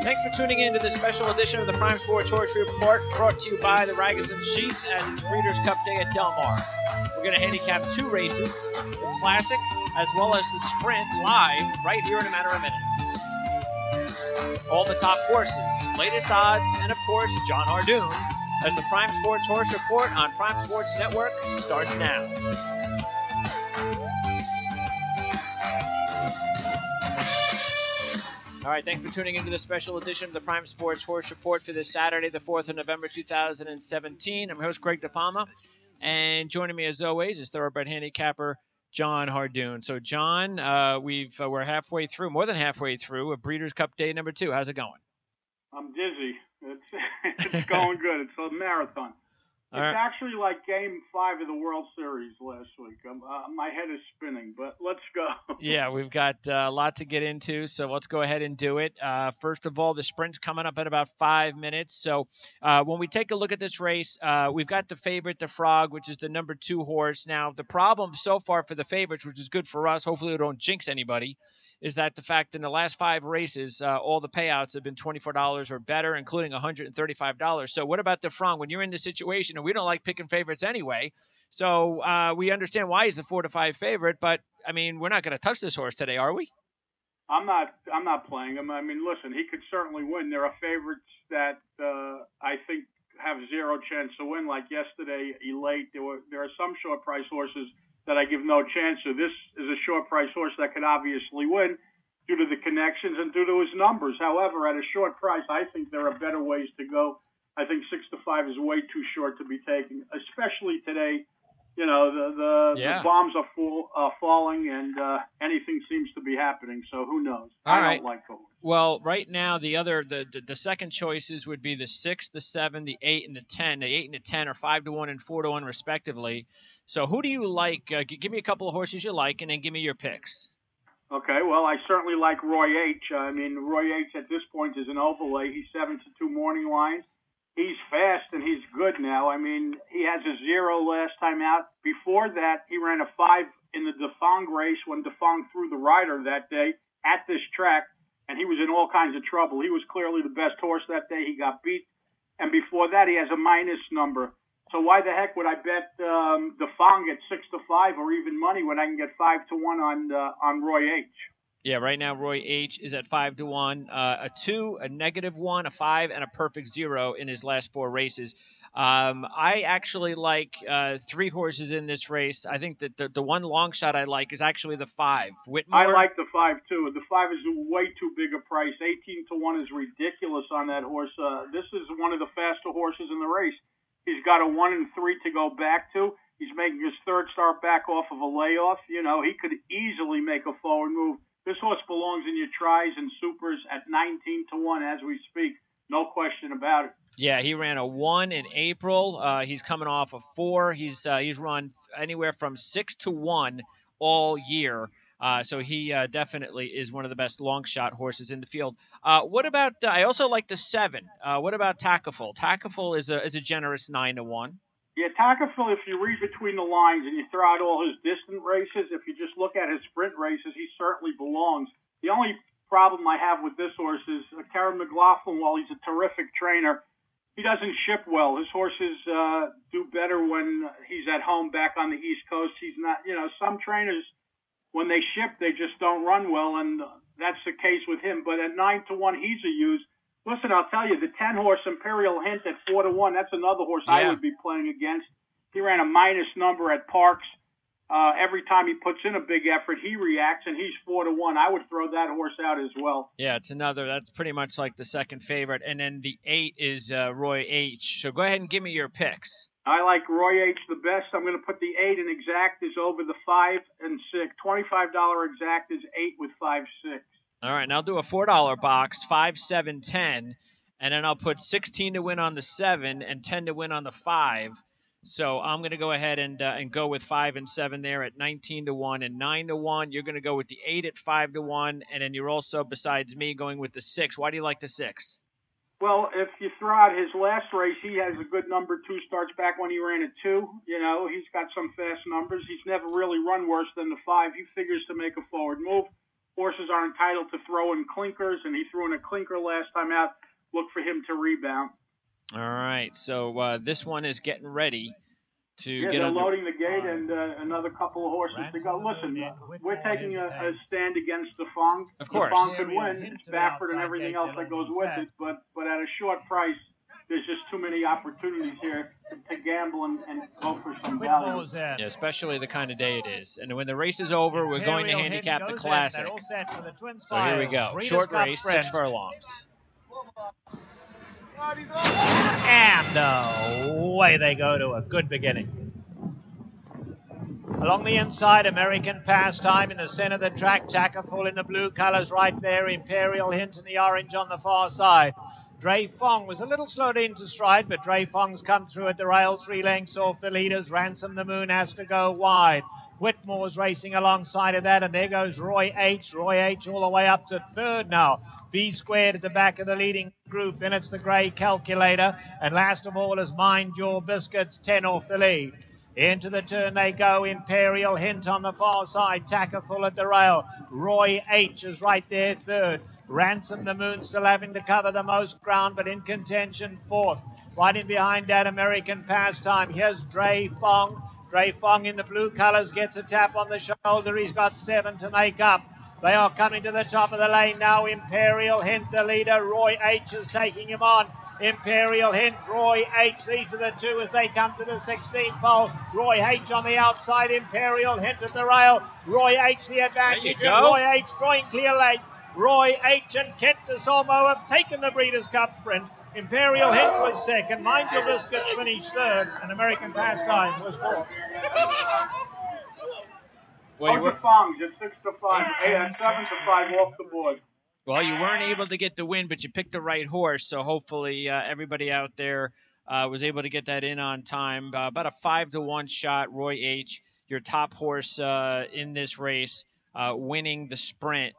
Thanks for tuning in to this special edition of the Prime Sports Horse Report, brought to you by the Ragozin Sheets as it's Breeders' Cup Day at Del Mar. We're going to handicap two races, the Classic as well as the Sprint, live right here in a matter of minutes. All the top horses, latest odds, and of course, John Hardoon as the Prime Sports Horse Report on Prime Sports Network starts now. All right, thanks for tuning into this special edition of the Prime Sports Horse Report for this Saturday, the 4th of November, 2017. I'm your host, Greg DePalma, and joining me as always is thoroughbred handicapper John Hardoon. So, John, we're halfway through, more than halfway through, a Breeders' Cup Day number 2. How's it going? I'm dizzy. It's going good. It's a marathon. It's actually like Game 5 of the World Series last week. My head is spinning, but let's go. Yeah, we've got a lot to get into, so let's go ahead and do it. First of all, the sprint's coming up in about 5 minutes. So when we take a look at this race, we've got the favorite, the Frog, which is the number 2 horse. Now, the problem so far for the favorites, which is good for us, hopefully we don't jinx anybody, is that the fact in the last 5 races, all the payouts have been $24 or better, including $135. So what about the Frog? When you're in this situation, and we don't like picking favorites anyway, so we understand why he's the 4-5 favorite, but, I mean, we're not going to touch this horse today, are we? I'm not playing him. I mean, listen, he could certainly win. There are favorites that I think have zero chance to win, like yesterday, Elate. There are some short price horses that I give no chance to. This is a short price horse that could obviously win due to the connections and due to his numbers. However, at a short price, I think there are better ways to go. I think 6-5 is way too short to be taken, especially today. You know, the bombs are falling and anything seems to be happening. So who knows? I don't like going. Well, right now the second choices would be the 6, the 7, the 8, and the 10. The 8 and the 10 are 5-1 and 4-1 respectively. So who do you like? Give me a couple of horses you like, and then give me your picks. Okay, well, I certainly like Roy H. I mean, Roy H. at this point is an overlay. He's 7-2 morning lines. He's fast and he's good now. I mean, he has a 0 last time out. Before that, he ran a 5 in the Defong race when Defong threw the rider that day at this track, and he was in all kinds of trouble. He was clearly the best horse that day. He got beat. And before that, he has a minus number. So why the heck would I bet Defong at 6-5 or even money when I can get 5-1 on Roy H? Yeah, right now Roy H is at 5-1, a 2, a -1, a 5, and a perfect 0 in his last 4 races. I actually like 3 horses in this race. I think that the one long shot I like is actually the 5, Whitmore. I like the 5 too. The 5 is way too big a price. 18-1 is ridiculous on that horse. This is one of the faster horses in the race. He's got a 1 and 3 to go back to. He's making his 3rd start back off of a layoff. You know, he could easily make a forward move. This horse belongs in your tries and supers at 19-1 as we speak. No question about it. Yeah, he ran a 1 in April. He's coming off a 4. He's run anywhere from 6-1 all year. So he definitely is one of the best long shot horses in the field. What about? I also like the 7. What about Tackaful? Tackaful is a generous 9-1. Yeah, Tackaful, if you read between the lines and you throw out all his distant races, if you just look at his sprint races, he certainly belongs. The only problem I have with this horse is Karen McLaughlin, while he's a terrific trainer, he doesn't ship well. His horses do better when he's at home back on the East Coast. He's not, you know, some trainers, when they ship, they just don't run well, and that's the case with him. But at 9-1, he's a use. Listen, I'll tell you, the 10-horse Imperial Hint at 4-1, that's another horse I would be playing against. He ran a minus number at Parks. Every time he puts in a big effort, he reacts, and he's 4-1. I would throw that horse out as well. Yeah, it's another. That's pretty much like the second favorite. And then the 8 is Roy H. So go ahead and give me your picks. I like Roy H. the best. I'm going to put the 8 in exact is over the 5 and 6. $25 exact is 8 with 5-6. All right, and I'll do a $4 box, 5, 7, 10, and then I'll put 16 to win on the 7 and 10 to win on the 5. So I'm going to go ahead and go with 5 and 7 there at 19-1 and 9-1. You're going to go with the 8 at 5-1, and then you're also, besides me, going with the 6. Why do you like the 6? Well, if you throw out his last race, he has a good number 2 starts back when he ran a 2. You know, he's got some fast numbers. He's never really run worse than the 5. He figures to make a forward move. horses are entitled to throw in clinkers, and he threw in a clinker last time out. Look for him to rebound. All right, so this one is getting ready to get they're under. Loading the gate, and another couple of horses to go. Listen, we're taking a stand against the Fong. Of course. The Fong could win. It's Baffert and everything else that goes with it, but at a short price, there's just too many opportunities here to gamble and go for some value. Yeah, especially the kind of day it is. And when the race is over, we're going to handicap the Classic. So here we go. Short race, 6 furlongs. And away they go to a good beginning. Along the inside, American Pastime in the center of the track. Tackerful in the blue colors right there. Imperial Hint in the orange on the far side. Dre Fong was a little slowed into stride, but Dre Fong's come through at the rail. 3 lengths off the leaders. Ransom the Moon has to go wide. Whitmore's racing alongside of that, and there goes Roy H. Roy H all the way up to third now. V Squared at the back of the leading group. Then it's the grey Calculator, and last of all is Mind Your Biscuits, 10 off the lead. Into the turn they go. Imperial Hint on the far side. Tackerful at the rail. Roy H is right there third. Ransom the Moon still having to cover the most ground, but in contention fourth. Right in behind that, American Pastime. Here's Dre Fong. Dre Fong in the blue colours gets a tap on the shoulder. He's got 7 to make up. They are coming to the top of the lane now. Imperial Hint, the leader. Roy H is taking him on. Imperial Hint, Roy H. These are the two as they come to the 16th hole. Roy H on the outside. Imperial Hint at the rail. Roy H the advantage. There you go. Roy H drawing clear late. Roy H and Kent DeSolmo have taken the Breeders' Cup sprint. Imperial Hint was second. Mind Your Biscuits finished third. And American Pastime was fourth. Well, the Fongs at 6 to 5, 7 to 5 off the board. Well, you weren't able to get the win, but you picked the right horse. So hopefully everybody out there was able to get that in on time. About a 5 to 1 shot. Roy H, your top horse in this race, winning the sprint.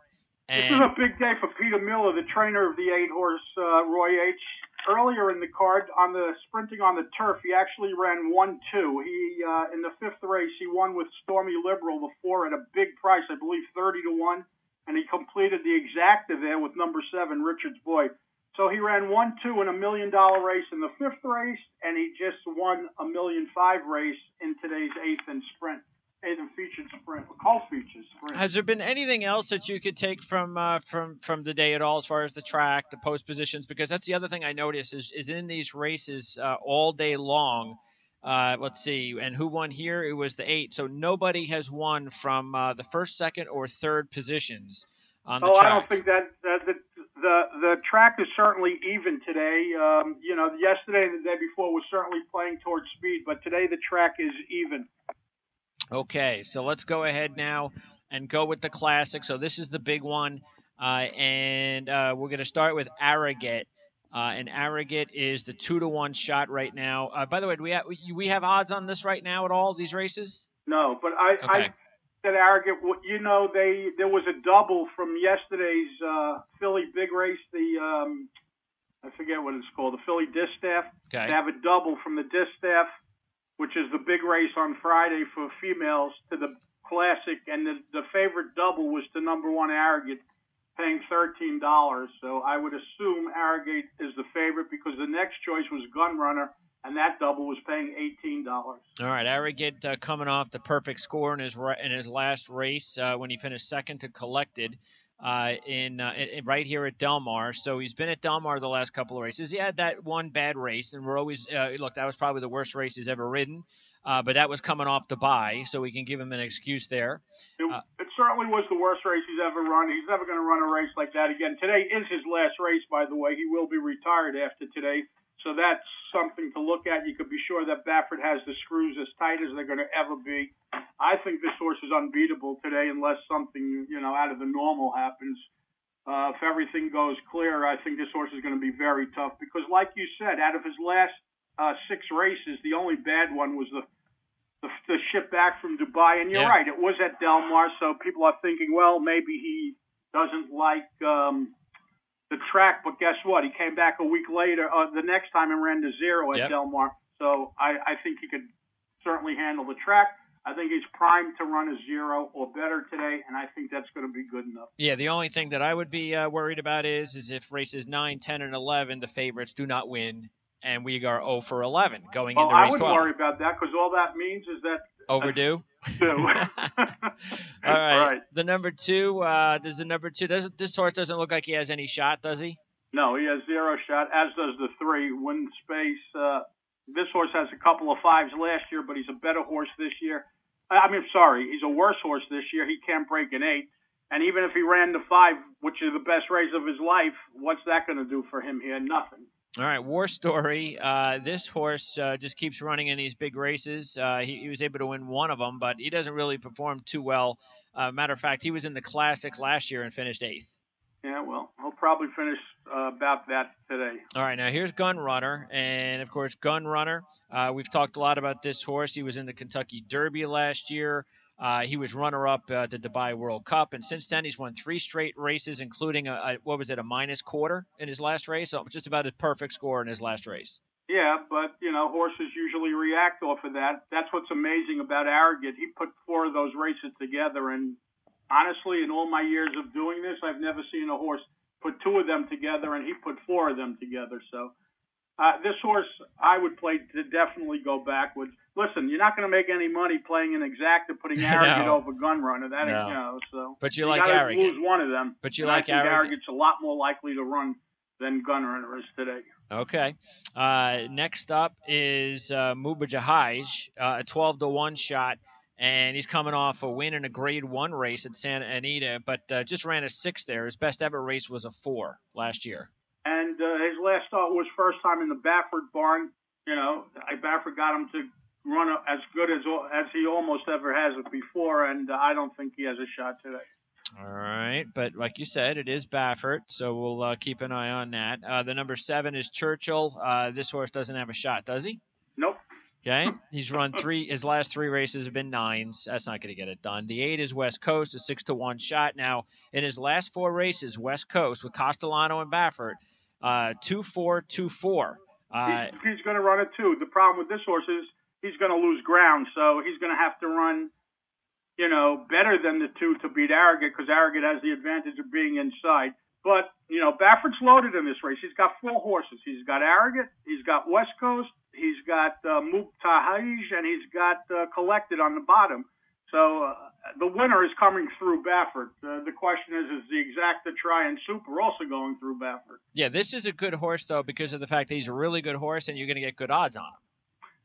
This is a big day for Peter Miller, the trainer of the 8-horse Roy H. Earlier in the card, on the sprinting on the turf, he actually ran 1-2. He in the 5th race, he won with Stormy Liberal, the 4, at a big price, I believe 30 to 1, and he completed the exacta there with number 7, Richard's Boy. So he ran 1-2 in a $1 million race in the 5th race, and he just won a $1.5 million race in today's 8th and featured sprint, Colt features sprint. Has there been anything else that you could take from the day at all, as far as the track, the post positions? Because that's the other thing I notice is in these races all day long. Let's see, and who won here? It was the 8. So nobody has won from the 1st, 2nd, or 3rd positions on the track. I don't think that the track is certainly even today. Yesterday and the day before was certainly playing towards speed, but today the track is even. Okay, so let's go ahead now and go with the Classic. So this is the big one, and we're going to start with Arrogate. And Arrogate is the 2 to 1 shot right now. By the way, do we have odds on this right now at all, these races? No, but I said Arrogate. There was a double from yesterday's Philly big race, I forget what it's called, the Philly Distaff. Okay. They have a double from the Distaff, which is the big race on Friday for females, to the Classic, and the favorite double was to number 1 Arrogate, paying $13. So I would assume Arrogate is the favorite because the next choice was Gunrunner, and that double was paying $18. All right, Arrogate coming off the perfect score in his last race when he finished 2nd to Collected. Right here at Del Mar. So he's been at Del Mar the last couple of races. He had that one bad race, and we're always look, that was probably the worst race he's ever ridden, but that was coming off the bye, so we can give him an excuse there. It certainly was the worst race he's ever run. He's never going to run a race like that again. Today is his last race, by the way. He will be retired after today, so that's something to look at. You could be sure that Baffert has the screws as tight as they're going to ever be. I think this horse is unbeatable today unless something, out of the normal happens. If everything goes clear, I think this horse is going to be very tough because, like you said, out of his last 6 races, the only bad one was the ship back from Dubai. And you're right, it was at Del Mar, so people are thinking, well, maybe he doesn't like the track, but guess what? He came back a week later, the next time, and ran to 0 at Del Mar. So I think he could certainly handle the track. I think he's primed to run a 0 or better today, and I think that's going to be good enough. Yeah, the only thing that I would be worried about is if races 9, 10, and 11, the favorites do not win, and we are 0 for 11 going into I race wouldn't 12. worry about that because all that means is that overdue. All right. The number 2. Does the number 2? This horse doesn't look like he has any shot, does he? No, he has 0 shot. As does the 3. Win Space. This horse has a couple of 5s last year, but he's a better horse this year. He's a worse horse this year. He can't break an 8. And even if he ran the 5, which is the best race of his life, what's that going to do for him here? Nothing. All right, War Story. This horse just keeps running in these big races. He was able to win one of them, but he doesn't really perform too well. Matter of fact, he was in the Classic last year and finished 8th. Yeah, well, he'll probably finish about that today. All right, now here's Gun Runner. And, of course, Gun Runner, we've talked a lot about this horse. He was in the Kentucky Derby last year. He was runner-up at the Dubai World Cup. And since then, he's won 3 straight races, including, a minus quarter in his last race. So just about a perfect score in his last race. Yeah, but, horses usually react off of that. That's what's amazing about Arrogant. He put 4 of those races together, and honestly, in all my years of doing this, I've never seen a horse put 2 of them together, and he put 4 of them together. So this horse, I would play to definitely go back with. Listen, you're not going to make any money playing an exacta, putting Arrogant over Gun Runner. So. But you like Arrogant. Lose one of them. But you like Arrogant. Arrogant's a lot more likely to run than Gun Runner is today. Okay. Next up is Mubajahij, a 12-1 shot. And he's coming off a win in a Grade 1 race at Santa Anita, but just ran a 6 there. His best ever race was a 4 last year. And his last start was first time in the Baffert barn. Baffert got him to run as good as he almost ever has it before, and I don't think he has a shot today. All right, but like you said, it is Baffert, so we'll keep an eye on that. The number 7 is Churchill. This horse doesn't have a shot, does he? Nope. Okay, he's run 3. His last 3 races have been 9s. That's not going to get it done. The 8 is West Coast, a 6-1 shot. Now, in his last 4 races, West Coast with Castellano and Baffert, 2-4, 2-4. He's going to run it too. The problem with this horse is he's going to lose ground, so he's going to have to run, better than the 2 to beat Arrogant because Arrogant has the advantage of being inside. But, Baffert's loaded in this race. He's got 4 horses. He's got Arrogant, he's got West Coast, he's got Mubtajij, and he's got Collected on the bottom. So the winner is coming through Baffert. The question is the Exacta Try and Super also going through Baffert? Yeah, this is a good horse, though, because of the fact that he's a really good horse and you're going to get good odds on him.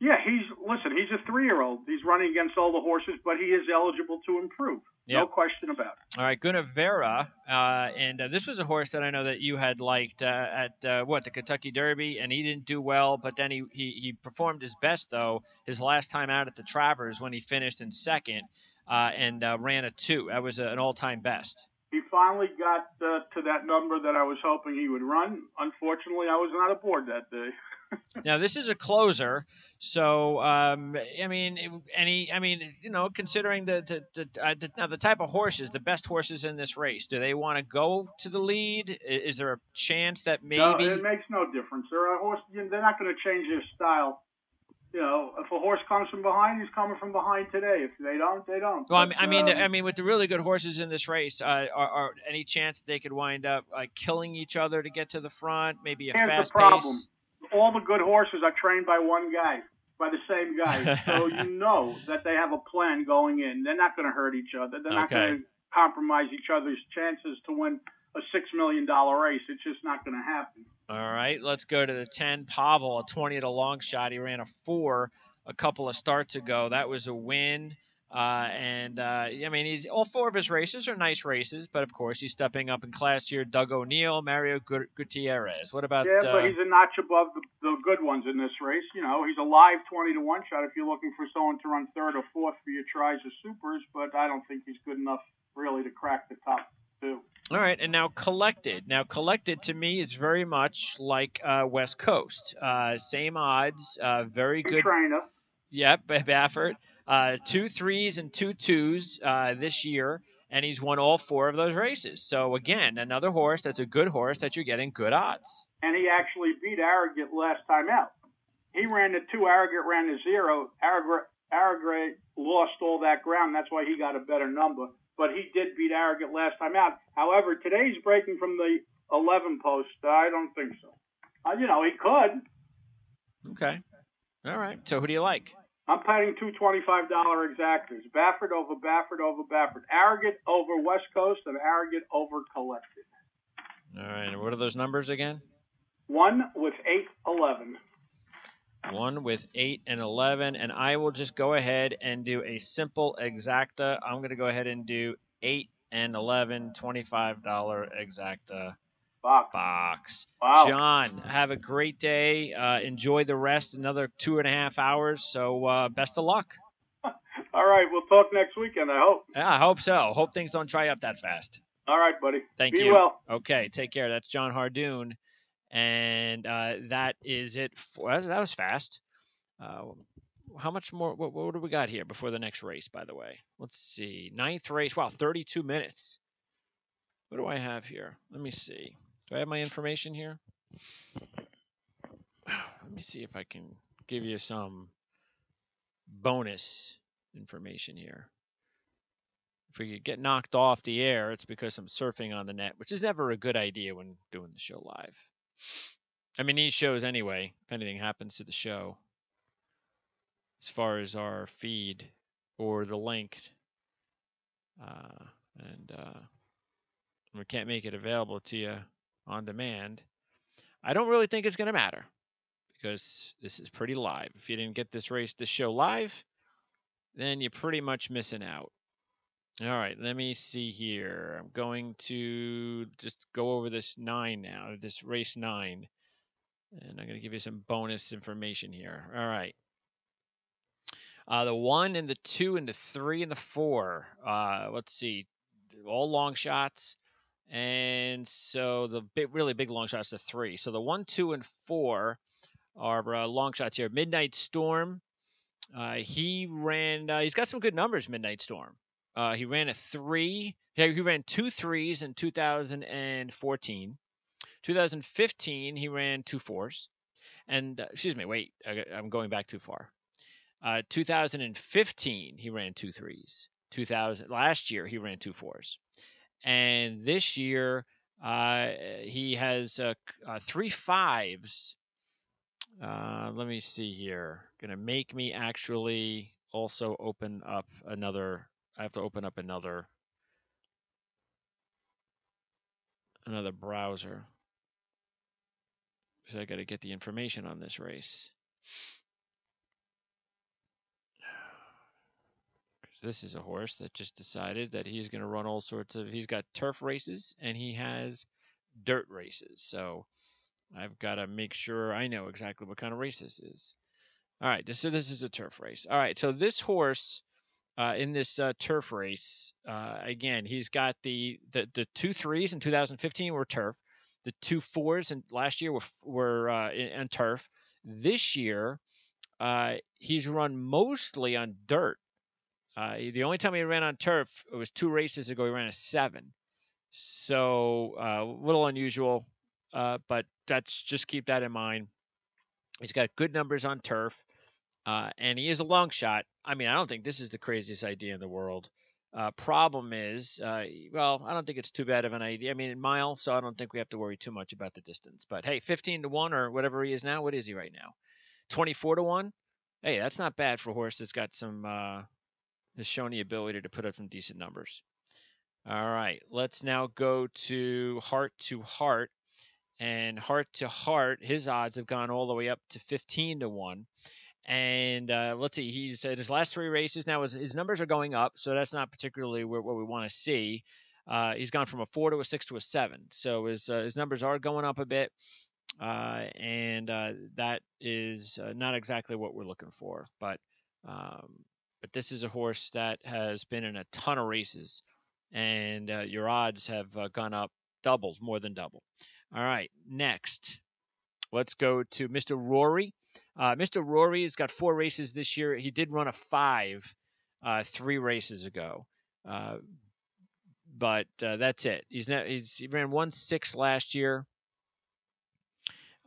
Yeah, he's a 3-year-old. He's running against all the horses, but he is eligible to improve. Yep. No question about it. All right, Guinevere, and this was a horse that I know that you had liked at the Kentucky Derby, and he didn't do well, but then he performed his best, though, his last time out at the Travers when he finished in 2nd and ran a 2. That was an all-time best. He finally got to that number that I was hoping he would run. Unfortunately, I was not aboard that day. Now, this is a closer, so considering the type of horses, the best horses in this race, do they want to go to the lead? Is there a chance that maybe? No, it makes no difference. They're not going to change their style. If a horse comes from behind, he's coming from behind today. If they don't, they don't. Well, I mean, with the really good horses in this race, are any chance they could wind up killing each other to get to the front? Maybe a fast pace. All the good horses are trained by one guy, by the same guy. So that they have a plan going in. They're not going to hurt each other. They're not going to compromise each other's chances to win a $6 million race. It's just not going to happen. All right, let's go to the 10. Pavel, a 20 at a long shot. He ran a 4 a couple of starts ago. That was a win. All 4 of his races are nice races, but of course he's stepping up in class here. Doug O'Neill, Mario Gutierrez. What about? Yeah, but he's a notch above the good ones in this race. He's a live 20-1 shot if you're looking for someone to run 3rd or 4th for your tries or supers, but I don't think he's good enough really to crack the top 2. All right, and now Collected. Now Collected to me is very much like West Coast. Same odds, very good trainer. Yep, Baffert. 2 3s and 2 2s this year, and he's won all 4 of those races. So, again, another horse that's a good horse that you're getting good odds. And he actually beat Arrogant last time out. He ran the 2, Arrogant ran the 0. Arrogant lost all that ground. That's why he got a better number. But he did beat Arrogant last time out. However, today's breaking from the 11 post. I don't think so. He could. Okay. All right. So who do you like? I'm betting $225 exactors. Baffert over Baffert. Arrogant over West Coast and Arrogant over Collected. All right. And what are those numbers again? 1 with 8, 11. 1 with 8 and 11. And I will just go ahead and do a simple exacta. I'm going to go ahead and do 8 and 11, $25 exacta box. Wow. John, have a great day. Enjoy the rest, another 2.5 hours. So best of luck. All right. We'll talk next weekend, I hope. Yeah, I hope so. Hope things don't dry up that fast. All right, buddy. Thank you. Be well. Okay, take care. That's John Hardoon. And that is it. That was fast. How much more? What do we got here before the next race, by the way? Let's see. 9th race. Wow, 32 minutes. What do I have here? Let me see. Do I have my information here? Let me see if I can give you some bonus information here. If we could get knocked off the air, it's because I'm surfing on the net, which is never a good idea when doing the show live. I mean, these shows anyway, if anything happens to the show, as far as our feed or the link, and we can't make it available to you on demand, I don't really think it's going to matter because this is pretty live. If you didn't get this show live, then you're pretty much missing out. All right, let me see here. I'm going to just go over this 9 now, this race 9. And I'm going to give you some bonus information here. All right. The 1 and the 2 and the 3 and the 4. Let's see. All long shots. And so the really big long shots are 3. So the 1, 2, and 4 are long shots here. Midnight Storm. He ran. He's got some good numbers, Midnight Storm. He ran a 3. He ran 2 3s in 2014. 2015, he ran 2 4s. And, excuse me, wait, I'm going back too far. 2015, he ran 2 3s. Last year, he ran 2 4s. And this year, he has 3 5s. Let me see here. Going to make me actually also open up another. I have to open up another browser. So I got to get the information on this race. Because this is a horse that just decided that he's going to run all sorts of. He's got turf races and he has dirt races. So I've got to make sure I know exactly what kind of race this is. All right, so this is a turf race. All right, so this horse in this turf race, again, he's got the 2 3s in 2015 were turf. The 2 4s and last year were in turf. This year, he's run mostly on dirt. The only time he ran on turf, it was 2 races ago. He ran a 7. So a little unusual, but just keep that in mind. He's got good numbers on turf, and he is a long shot. I mean, I don't think this is the craziest idea in the world. Problem is, well, I don't think it's too bad of an idea. I mean, in mile, so I don't think we have to worry too much about the distance. But hey, 15-1 or whatever he is now. What is he right now? 24-1. Hey, that's not bad for a horse that's got some has shown the ability to put up some decent numbers. All right, let's now go to Heart to Heart, and Heart to Heart, his odds have gone all the way up to 15-1. And let's see, he's at his last 3 races. Now his numbers are going up, so that's not particularly what we want to see. He's gone from a 4 to a 6 to a 7. So his numbers are going up a bit, and that is not exactly what we're looking for. But this is a horse that has been in a ton of races, and your odds have gone up more than double. All right, next, let's go to Mr. Rory. Mr. Rory has got 4 races this year. He did run a 5 3 races ago, but that's it. He ran 1-6 last year,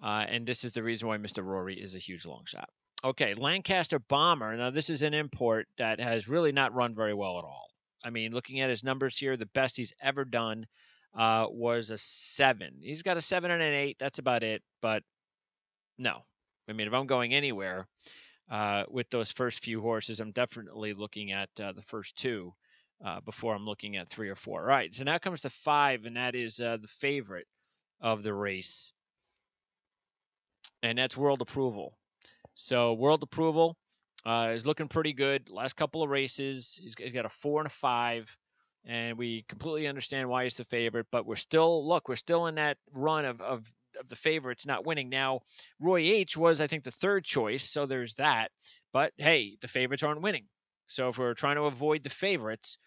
and this is the reason why Mr. Rory is a huge long shot. Okay, Lancaster Bomber. Now, this is an import that has really not run very well at all. I mean, looking at his numbers here, the best he's ever done was a 7. He's got a 7 and an 8. That's about it. But no. I mean, if I'm going anywhere with those first few horses, I'm definitely looking at the first two before I'm looking at 3 or 4. All right, so now comes the 5, and that is the favorite of the race, and that's World Approval. So World Approval is looking pretty good. Last couple of races, he's got a 4 and a 5, and we completely understand why he's the favorite. But we're still in that run of the favorites not winning. Now, Roy H was, I think, the third choice, so there's that. But hey, the favorites aren't winning. So if we're trying to avoid the favorites,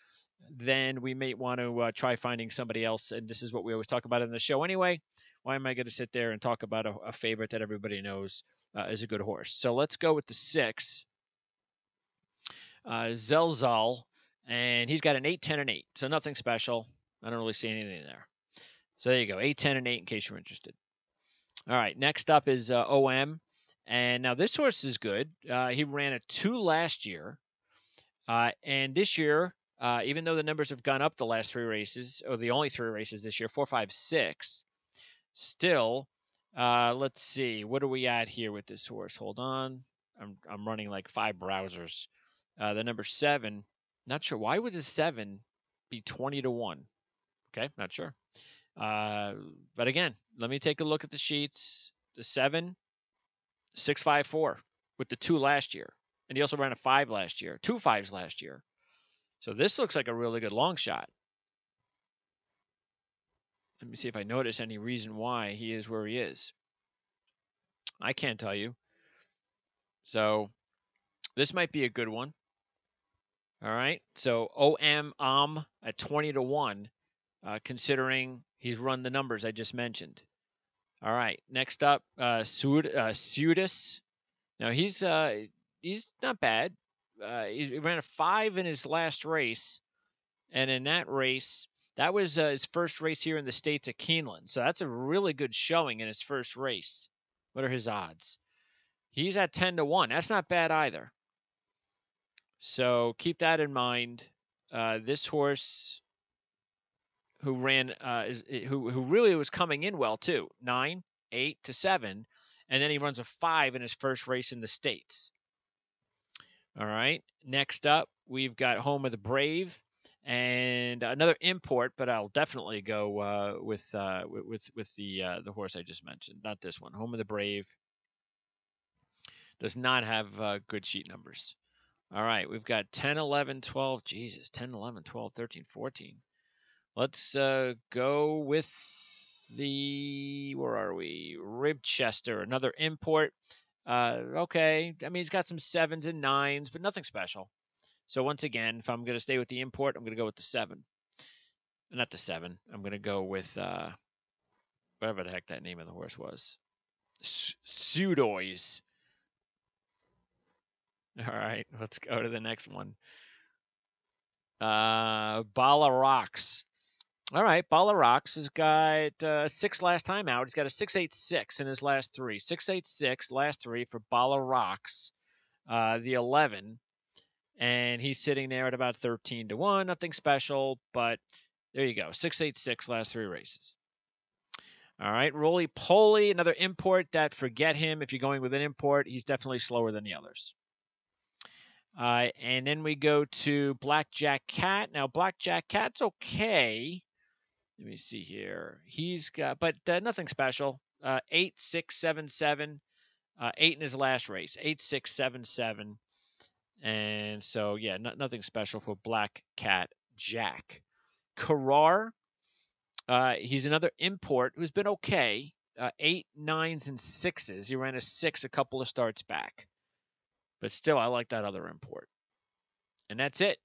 then we may want to try finding somebody else. And this is what we always talk about in the show anyway. Why am I going to sit there and talk about a favorite that everybody knows is a good horse? So let's go with the 6, Zelzal, and he's got an 8, 10, and 8. So nothing special. I don't really see anything there. So there you go, 8, 10, and 8 in case you're interested. All right, next up is OM. And now this horse is good. He ran a 2 last year. And this year, even though the numbers have gone up the last 3 races, or the only 3 races this year, 4, 5, 6, still, let's see, what are we at here with this horse? Hold on. I'm running like 5 browsers. The number 7, not sure. Why would the 7 be 20 to 1? Okay, not sure. But again, let me take a look at the sheets. The 7, 6, 5, 4 with the 2 last year. And he also ran a 5 last year, 2 5s last year. So this looks like a really good long shot. Let me see if I notice any reason why he is where he is. I can't tell you. So this might be a good one. All right. So OM at 20 to 1, considering he's run the numbers I just mentioned. All right. Next up, Sudis. Now he's not bad. He ran a 5 in his last race, and in that race, that was his first race here in the States at Keeneland. So that's a really good showing in his first race. What are his odds? He's at 10 to 1. That's not bad either. So keep that in mind. This horse who ran, who really was coming in well too, 9, 8 to 7, and then he runs a 5 in his first race in the States. All right. Next up, we've got Home of the Brave, and another import, but I'll definitely go with the horse I just mentioned, not this one. Home of the Brave does not have good sheet numbers. All right, we've got 10, 11, 12. Jesus, 10, 11, 12, 13, 14. Let's go with the, where are we? Ribchester, another import. Okay, I mean, he's got some 7s and 9s, but nothing special. So once again, if I'm going to stay with the import, I'm going to go with the 7. Not the 7. I'm going to go with whatever the heck that name of the horse was. Pseudois. All right, let's go to the next one. Bala Rocks. All right, Bala Rocks has got 6 last time out. He's got a 6.86 in his last 3. 6.86 last 3 for Bala Rocks. The 11. And he's sitting there at about 13 to 1. Nothing special, but there you go. 6.86 last 3 races. All right, Roly Poly, another import that, forget him. If you're going with an import, he's definitely slower than the others. And then we go to Blackjack Cat. Now, Blackjack Cat's okay. Let me see here. He's got, but nothing special. 8, 6, 7, 7. 8 in his last race. 8, 6, 7, 7. And so, yeah, nothing special for Black Cat Jack. Carrar, he's another import who's been okay. 8, 9s, and 6s. He ran a 6 a couple of starts back. But still, I like that other import. And that's it.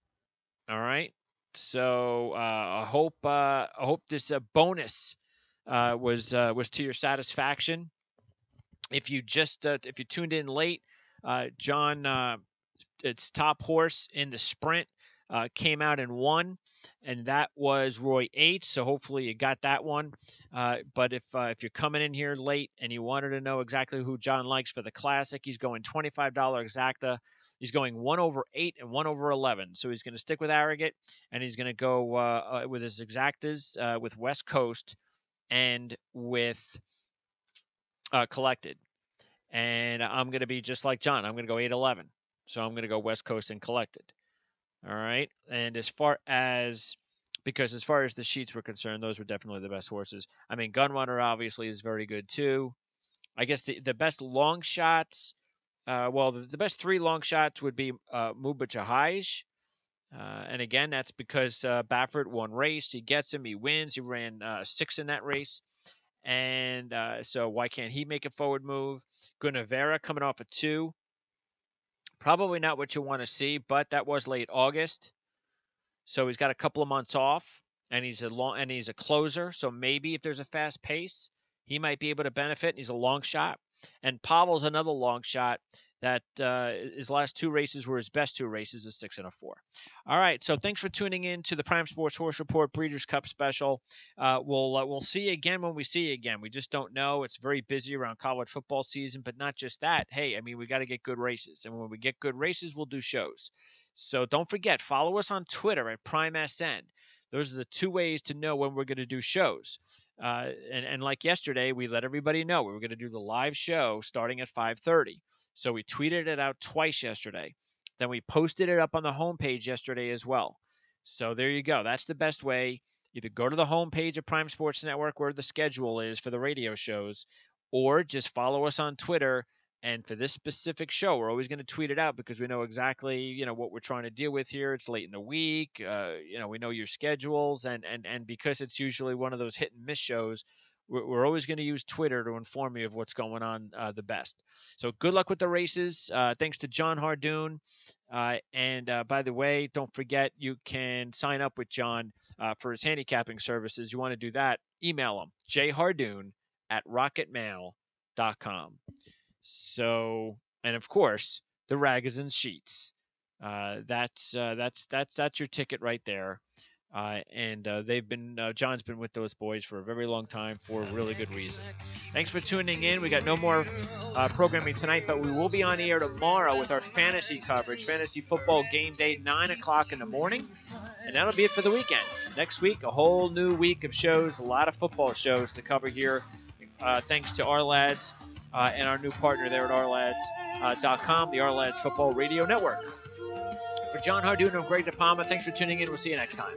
All right. So I hope this bonus was to your satisfaction. If you tuned in late, John, it's top horse in the sprint. came out and won, and that was Roy H. So hopefully you got that one. But if you're coming in here late and you wanted to know exactly who John likes for the Classic, he's going $25 exacta. He's going 1/8 and 1/11. So he's going to stick with Arrogate, and he's going to go with his exactas with West Coast and with Collected. And I'm going to be just like John. I'm going to go 8/11. So I'm going to go West Coast and Collected. All right. And as far as the sheets were concerned, those were definitely the best horses. I mean, Gunrunner obviously is very good too. I guess the best long shots, the best 3 long shots would be Muba Jahaj. And again, that's because Baffert won race. He gets him. He wins. He ran 6 in that race. And so why can't he make a forward move? Guinevere coming off a 2. Probably not what you want to see, but that was late August. So he's got a couple of months off, and he's a closer. So maybe if there's a fast pace, he might be able to benefit. He's a long shot. And Pavel's another long shot that his last 2 races were his best 2 races, a 6 and a 4. All right, so thanks for tuning in to the Prime Sports Horse Report Breeders' Cup special. We'll see you again when we see you again. We just don't know. It's very busy around college football season, but not just that. Hey, I mean, we got to get good races, and when we get good races, we'll do shows. So don't forget, follow us on Twitter at PrimeSN. Those are the 2 ways to know when we're going to do shows. And like yesterday, we let everybody know we were going to do the live show starting at 5:30. So we tweeted it out twice yesterday. Then we posted it up on the homepage yesterday as well. So there you go. That's the best way. Either go to the homepage of Prime Sports Network where the schedule is for the radio shows, or just follow us on Twitter. And for this specific show, we're always going to tweet it out because we know exactly, what we're trying to deal with here. It's late in the week. We know your schedules. And because it's usually one of those hit and miss shows, we're always going to use Twitter to inform you of what's going on the best. So good luck with the races. Thanks to John Hardoon. And by the way, don't forget you can sign up with John for his handicapping services. You want to do that, email him, jhardoon@rocketmail.com. So, and of course, the Ragazine sheets. That's your ticket right there. John's been with those boys for a very long time for a really good reason. Thanks for tuning in. We got no more programming tonight, but we will be on the air tomorrow with our fantasy coverage, fantasy football game day, 9 o'clock in the morning. And that'll be it for the weekend. Next week, a whole new week of shows, a lot of football shows to cover here. Thanks to our lads and our new partner there at ourlads.com, the Our Lads Football Radio Network. For John Hardoon and Greg DePalma, thanks for tuning in. We'll see you next time.